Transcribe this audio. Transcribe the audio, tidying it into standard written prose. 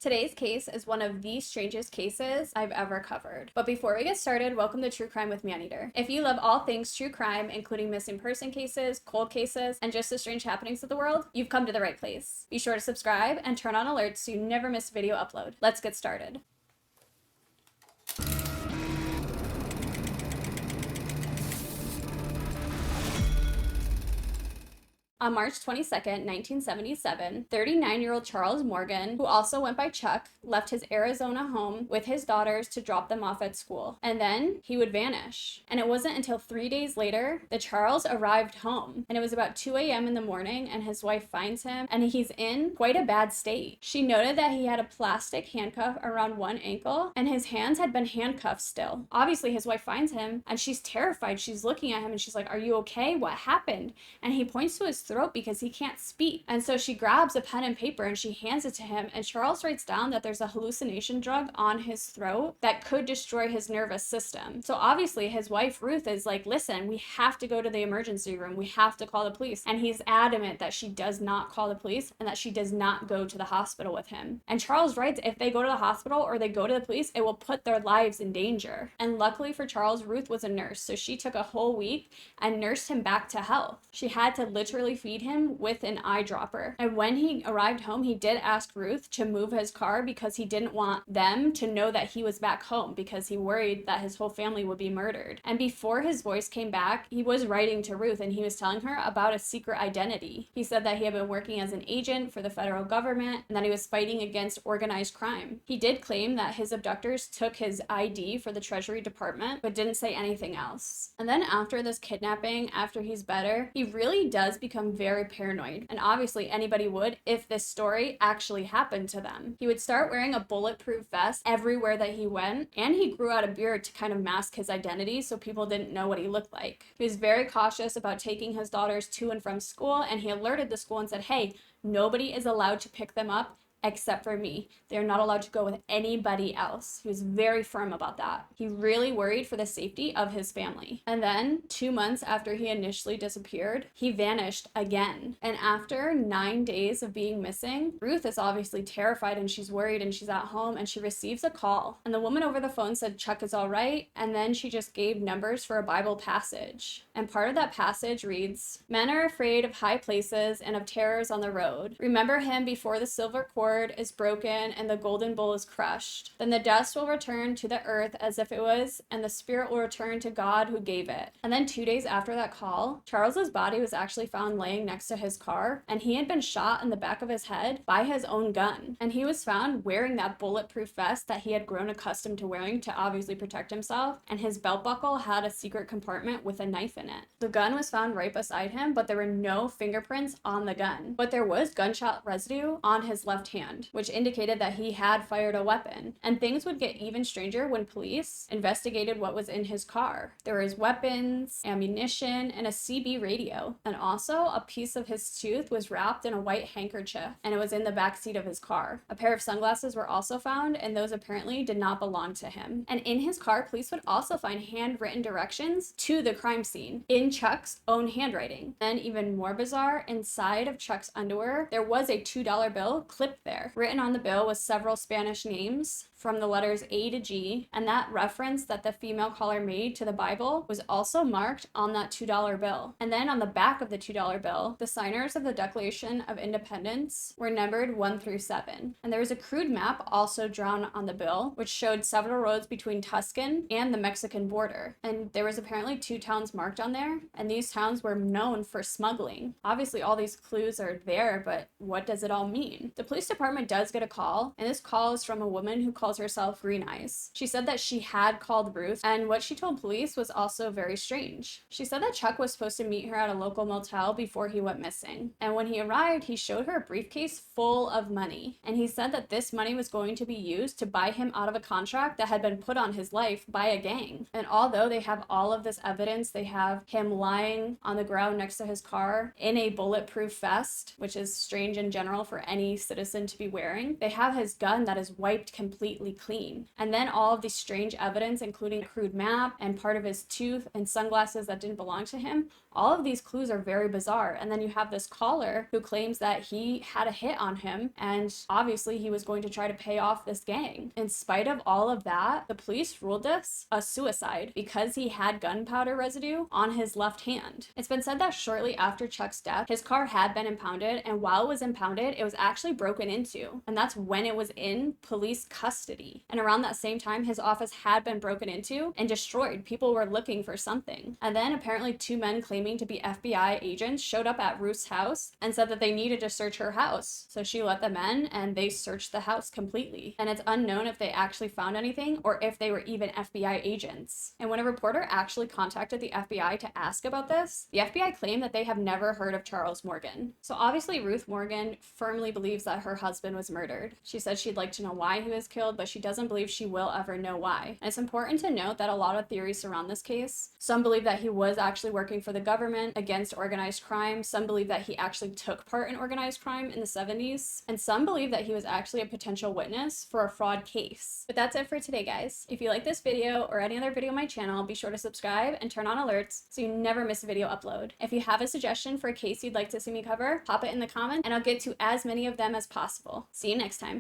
Today's case is one of the strangest cases I've ever covered. But before we get started, welcome to True Crime with Maneater. If you love all things true crime, including missing person cases, cold cases, and just the strange happenings of the world, you've come to the right place. Be sure to subscribe and turn on alerts so you never miss a video upload. Let's get started. On March 22nd, 1977, 39-year-old Charles Morgan, who also went by Chuck, left his Arizona home with his daughters to drop them off at school. And then he would vanish. And it wasn't until 3 days later that Charles arrived home. And it was about 2 a.m. in the morning, and his wife finds him, and he's in quite a bad state. She noted that he had a plastic handcuff around one ankle, and his hands had been handcuffed still. Obviously, his wife finds him, and she's terrified. She's looking at him, and she's like, "Are you okay? What happened?" And he points to his throat because he can't speak. And so she grabs a pen and paper and she hands it to him, and Charles writes down that there's a hallucination drug on his throat that could destroy his nervous system. So obviously his wife Ruth is like, "Listen, we have to go to the emergency room. We have to call the police." And he's adamant that she does not call the police and that she does not go to the hospital with him. And Charles writes, if they go to the hospital or they go to the police, it will put their lives in danger. And luckily for Charles, Ruth was a nurse, so she took a whole week and nursed him back to health. She had to literally feed him with an eyedropper. And when he arrived home, he did ask Ruth to move his car because he didn't want them to know that he was back home, because he worried that his whole family would be murdered. And before his voice came back, he was writing to Ruth, and he was telling her about a secret identity. He said that he had been working as an agent for the federal government and that he was fighting against organized crime. He did claim that his abductors took his ID for the Treasury Department, but didn't say anything else. And then after this kidnapping, after he's better, he really does become very paranoid. And obviously anybody would if this story actually happened to them. He would start wearing a bulletproof vest everywhere that he went, and he grew out a beard to kind of mask his identity so people didn't know what he looked like. He was very cautious about taking his daughters to and from school, and he alerted the school and said, "Hey, nobody is allowed to pick them up except for me. They're not allowed to go with anybody else." He was very firm about that. He really worried for the safety of his family. And then 2 months after he initially disappeared, he vanished again. And after 9 days of being missing, Ruth is obviously terrified and she's worried, and she's at home and she receives a call. And the woman over the phone said Chuck is all right. And then she just gave numbers for a Bible passage. And part of that passage reads, "Men are afraid of high places and of terrors on the road. Remember him before the silver cord is broken and the golden bowl is crushed. Then the dust will return to the earth as if it was, and the spirit will return to God who gave it." And then 2 days after that call, Charles's body was actually found laying next to his car, and he had been shot in the back of his head by his own gun. And he was found wearing that bulletproof vest that he had grown accustomed to wearing to obviously protect himself, and his belt buckle had a secret compartment with a knife in it. The gun was found right beside him, but there were no fingerprints on the gun. But there was gunshot residue on his left hand, which indicated that he had fired a weapon. And things would get even stranger when police investigated what was in his car. There was weapons, ammunition, and a CB radio. And also, a piece of his tooth was wrapped in a white handkerchief, and it was in the back seat of his car. A pair of sunglasses were also found, and those apparently did not belong to him. And in his car, police would also find handwritten directions to the crime scene in Chuck's own handwriting. Then, even more bizarre, inside of Chuck's underwear, there was a $2 bill clipped there. Written on the bill was several Spanish names from the letters A to G, and that reference that the female caller made to the Bible was also marked on that $2 bill. And then on the back of the $2 bill, the signers of the Declaration of Independence were numbered 1 through 7. And there was a crude map also drawn on the bill, which showed several roads between Tuscan and the Mexican border. And there was apparently 2 towns marked on there, and these towns were known for smuggling. Obviously, all these clues are there, but what does it all mean? The police department does get a call, and this call is from a woman who calls herself Green Eyes. She said that she had called Ruth, and what she told police was also very strange. She said that Chuck was supposed to meet her at a local motel before he went missing. And when he arrived, he showed her a briefcase full of money. And he said that this money was going to be used to buy him out of a contract that had been put on his life by a gang. And although they have all of this evidence, they have him lying on the ground next to his car in a bulletproof vest, which is strange in general for any citizen to be wearing. They have his gun that is wiped completely clean. And then all of these strange evidence, including a crude map and part of his tooth and sunglasses that didn't belong to him, All of these clues are very bizarre. And then you have this caller who claims that he had a hit on him, and obviously he was going to try to pay off this gang. In spite of all of that, the police ruled this a suicide because he had gunpowder residue on his left hand. It's been said that shortly after Chuck's death, his car had been impounded, and while it was impounded, it was actually broken into. And that's when it was in police custody. And around that same time, his office had been broken into and destroyed. People were looking for something. And then apparently 2 men claiming to be FBI agents showed up at Ruth's house and said that they needed to search her house. So she let them in and they searched the house completely. And it's unknown if they actually found anything or if they were even FBI agents. And when a reporter actually contacted the FBI to ask about this, the FBI claimed that they have never heard of Charles Morgan. So obviously Ruth Morgan firmly believes that her husband was murdered. She said she'd like to know why he was killed, but she doesn't believe she will ever know why. And it's important to note that a lot of theories surround this case. Some believe that he was actually working for the government against organized crime. Some believe that he actually took part in organized crime in the 70s. And some believe that he was actually a potential witness for a fraud case. But that's it for today, guys. If you like this video or any other video on my channel, be sure to subscribe and turn on alerts so you never miss a video upload. If you have a suggestion for a case you'd like to see me cover, pop it in the comment and I'll get to as many of them as possible. See you next time.